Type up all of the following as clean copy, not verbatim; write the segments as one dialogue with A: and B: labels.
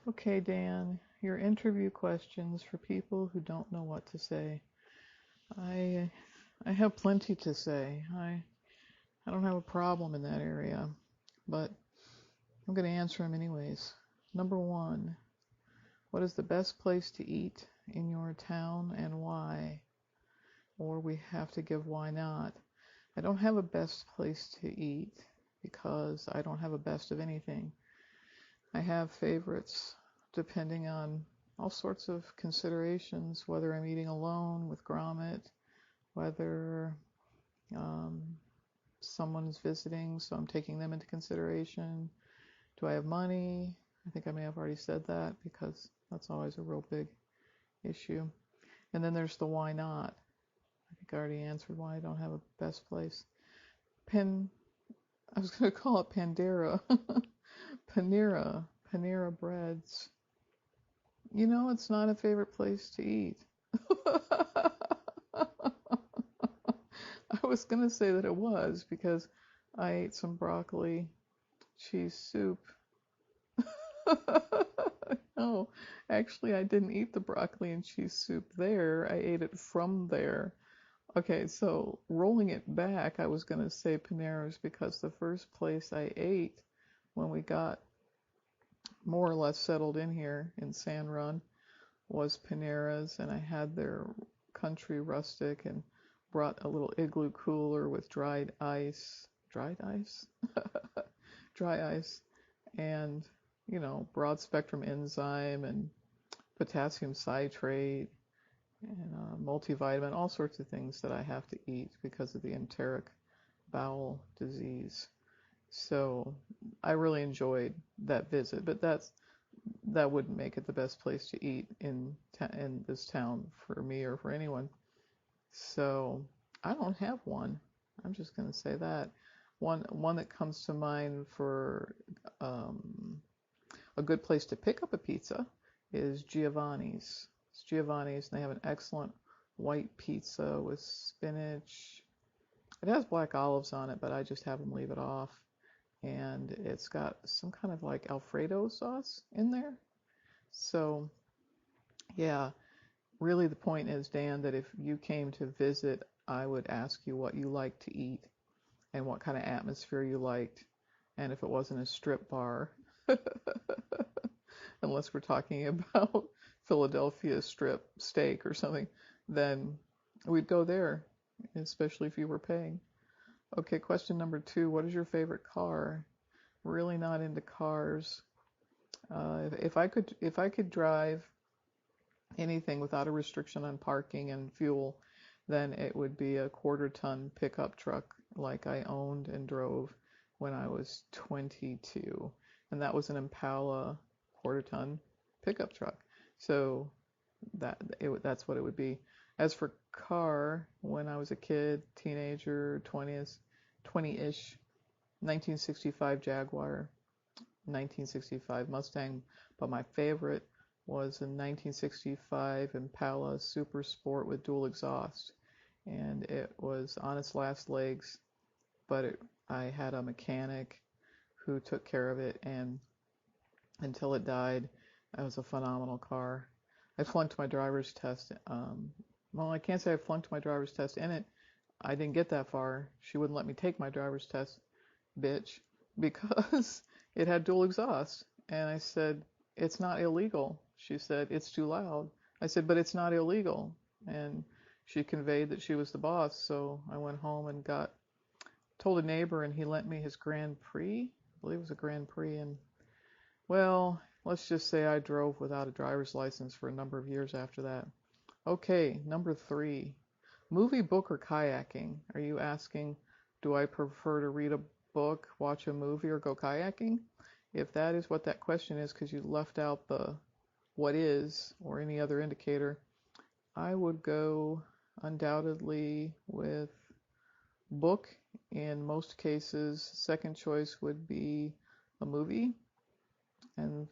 A: Okay, Dan, your interview questions for people who don't know what to say. I I have plenty to say. I don't have a problem in that area, but I'm going to answer them anyways. Number one, what is the best place to eat in your town and why? Or we have to give why not. I don't have a best place to eat because I don't have a best of anything. I have favorites depending on all sorts of considerations, whether I'm eating alone with Gromit, whether um, someone's visiting, so I'm taking them into consideration. Do I have money? I think I may have already said that because that's always a real big issue. And then there's the why not. I think I already answered why I don't have a best place. I was going to call it Pandera. Panera Breads. You know, it's not a favorite place to eat. I was going to say that it was because I ate some broccoli cheese soup. No, actually, I didn't eat the broccoli and cheese soup there. I ate it from there. Okay, so rolling it back, I was going to say Panera's because the first place I ate when we got more or less settled in here in San Run was Panera's, and I had their country rustic and brought a little igloo cooler with dried ice, dry ice, and broad spectrum enzyme and potassium citrate and multivitamin, all sorts of things that I have to eat because of the enteric bowel disease. So I really enjoyed that visit, but that wouldn't make it the best place to eat in this town for me or for anyone. So I don't have one. I'm just going to say that. One that comes to mind for a good place to pick up a pizza is Giovanni's. It's Giovanni's, and they have an excellent white pizza with spinach. It has black olives on it, but I just have them leave it off. And it's got some kind of like Alfredo sauce in there. So, yeah, really the point is, Dan, that if you came to visit, I would ask you what you like to eat and what kind of atmosphere you liked, and if it wasn't a strip bar, unless we're talking about Philadelphia strip steak or something, then we'd go there, especially if you were paying. Okay, question number two, what is your favorite car? Really not into cars. If I could drive anything without a restriction on parking and fuel, then it would be a quarter-ton pickup truck like I owned and drove when I was 22. And that was an Impala quarter-ton pickup truck. So that's what it would be. As for car, when I was a kid, teenager, 20-ish, 1965 Jaguar, 1965 Mustang, but my favorite was a 1965 Impala Super Sport with dual exhaust, and it was on its last legs, but I had a mechanic who took care of it, and until it died, it was a phenomenal car. I flunked my driver's test. Well, I can't say I flunked my driver's test in it. I didn't get that far. She wouldn't let me take my driver's test, bitch, because it had dual exhaust. And I said, it's not illegal. She said, it's too loud. I said, but it's not illegal. And she conveyed that she was the boss. So I went home and told a neighbor, and he lent me his Grand Prix. I believe it was a Grand Prix. And well, let's just say I drove without a driver's license for a number of years after that. Okay, number three. Movie, book, or kayaking? Are you asking, do I prefer to read a book, watch a movie, or go kayaking? If that is what that question is, because you left out the what is or any other indicator, I would go undoubtedly with book. In most cases, second choice would be a movie, and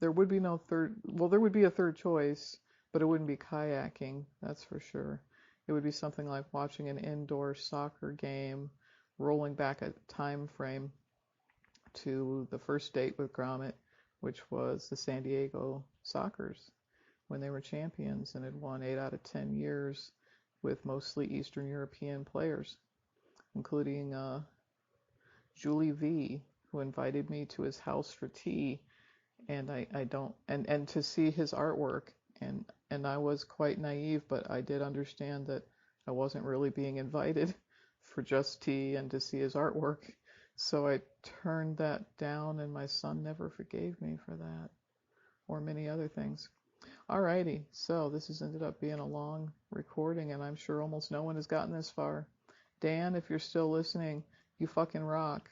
A: there would be no third. Well, there would be a third choice, but it wouldn't be kayaking, that's for sure. It would be something like watching an indoor soccer game, rolling back a time frame to the first date with Gromit, which was the San Diego Sockers when they were champions and had won 8 out of 10 years with mostly Eastern European players, including Julie V, who invited me to his house for tea, and I don't and to see his artwork, and I was quite naive, but I did understand that I wasn't really being invited for just tea and to see his artwork. So I turned that down, and my son never forgave me for that, or many other things. Alrighty, so this has ended up being a long recording, and I'm sure almost no one has gotten this far. Dan, if you're still listening, you fucking rock.